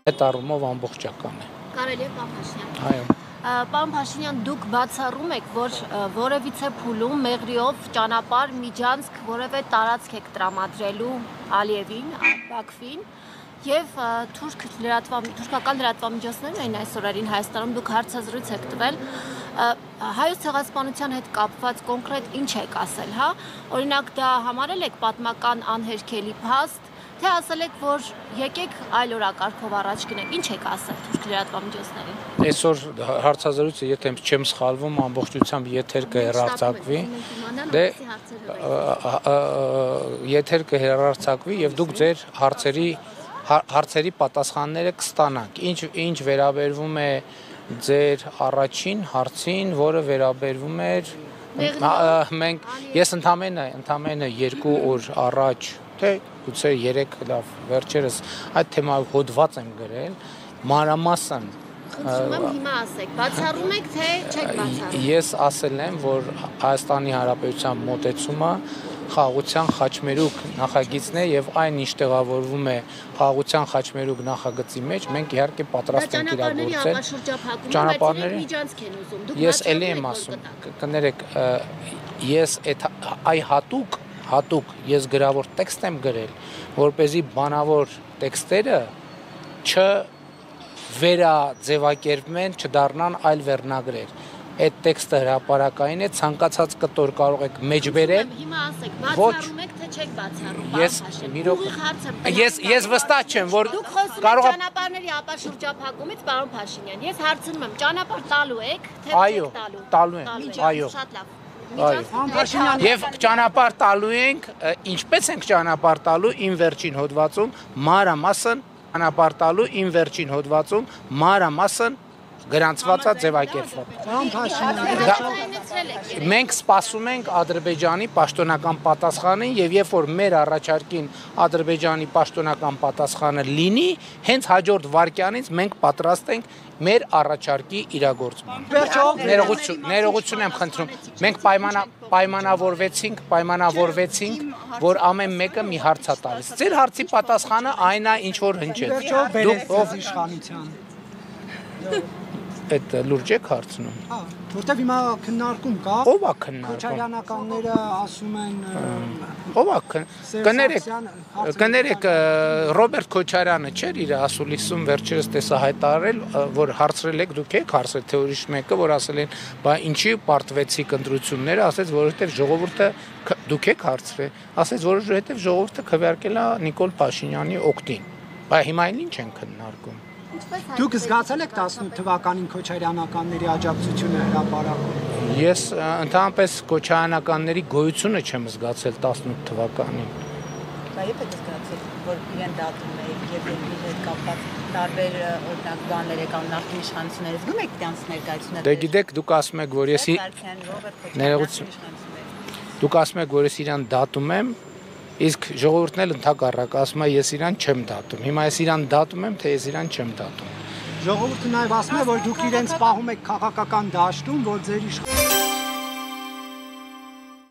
Այդ առումով ամբողջական է։ Կարելի է, պարոն Փաշինյան։ Այո։ Պարոն Փաշինյան, դուք բացառում եք, որ որևիցե փուլում մեղրիով ճանապարհ, միջանցք, որևէ տարածք եք տրամադրելու Ալիևին, Բաքվին եւ թուրքական լրատվամիջոցներն էին այս օրերին Հայաստանում, դուք հարցազրույց եք տվել, հայոց ցեղասպանության հետ կապված կոնկրետ ինչ եք ասել, հա? Օրինակ դա համարել եք պատմական անհերքելի փաստ, թե ասել եք, որ եկեք այլ օրակարգով առաջ գնենք, ինչ եք ասել թուրք լրատվամիջոցներին։ Այսօր հարցազրույցը, եթե չեմ սխալվում, ամբողջությամբ եթեր կհեռարձակվի։ Դե եթեր կհեռարձակվի եւ դուք ձեր հարցերի պատասխանները կստանաք։ Ինչ վերաբերվում է ձեր առաջին հարցին, որը վերաբերվում էր ես ընդամենը 2 օր առաջ, թե գուցե 3 լավ վերջերս այդ թեմայով հոդված եմ գրել, մանրամասն խնդրում եմ հիմա ասեք, բացառում եք, թե չեք բացառում։ Ես ասել եմ, որ Հայաստանի Հանրապետության մոտեցումը խաղաղության խաչմերուկ նախագիծն է եւ այն ինչ տեղավորվում է խաղաղության խաչմերուկ նախագծի մեջ, մենք իհարկե պատրաստ ենք իրագործել։ Ճանապարհների միջանցք են ուզում։ Դուք ես էլի եմ ասում, կներեք, ես այդ հատուկ ես գրավոր տեքստ եմ գրել, որպեսզի բանավոր տեքստերը չվերաձևակերպվեն, չդառնան այլ վերնագրեր։ Այդ տեքստը հրապարակային է, ցանկացած կտոր կարող եք մեջ բերել։ Հիմա ասեք, բացառում եք, թե չեք բացառում։ Ես վստահ չեմ, որ դուք խոսում եք ճանապարհների ապաշրջափակումից, պարոն Փաշինյան։ Ես հարցնում եմ, ճանապարհ տալու եք, թե չեք տալու։ Տալու եմ, այո։ Շատ լավ։ Եվ ճանապարհ տալու ենք, ինչպես ենք ճանապարհ տալու իմ վերջին հոդվածում, մանրամասն գրանցված է ձևակերպված։ Մենք սպասում ենք Ադրբեջանի պաշտոնական պատասխանին եւ երբ որ մեր առաջարկին Ադրբեջանի պաշտոնական պատասխանը լինի, հենց հաջորդ վայրկյանից մենք պատրաստ ենք մեր առաջարկի իրագործման։ Ներողություն եմ խնդրում։ Մենք պայմանավորվեցինք, որ ամեն մեկը մի հարց է տալիս։ Ձեր հարցի պատասխանը այն է, ինչ որ հնչեց։ Դուք ով իշխանության։ Այդ լուրջ եք հարցնում։ Հա, որտեվ հիմա քննարկում կա։ Ո՞վ է քննարկում։ Քոչարյանականները ասում են ով է կներեք Ռոբերտ Քոչարյանը չէր իր ասուլիսում վերջերս տեսա հայտարարել, որ հարցրել եք, դուք եք հարցրել թե ուրիշ մեկը, որ ասել են, բա ինչի պարտվեցիք ընտրությունները, ասեց, որովհետև ժողովուրդը դուք եք հարցրել, ասեց, որովհետև ժողովուրդը քվեարկել է Նիկոլ Փաշինյանի օգտին։ Բա հիմա ինչ են քննարկում։ Դուք զգացել եք 18 թվականին քոչարյանականների աջակցությունը հրապարակում։ Ես ընդհանրապես քոչարյանականների գոյությունը չեմ զգացել 18 թվականին։ Բայց երբ եք զգացել, որ իրեն դատում եք եւ իր հետ կապված տարբեր օրինակ բաներ եկան նախկին իշխանություններից, զգում եք դրանց ներկայությունը։ Դե գիտեք, դուք ասում եք, որ ես Դուք ասում եք, որ ես իրան դատում եմ, իսկ ժողովուրդն էլ ընդհակառակ ասում է, ես իրան չեմ դատում։ Հիմա ես իրան դատում եմ, թե ես իրան չեմ դատում։ Ժողովուրդը նաև ասում է, որ դուք իրենց պահում եք քաղաքական դաշտում, որ ձեր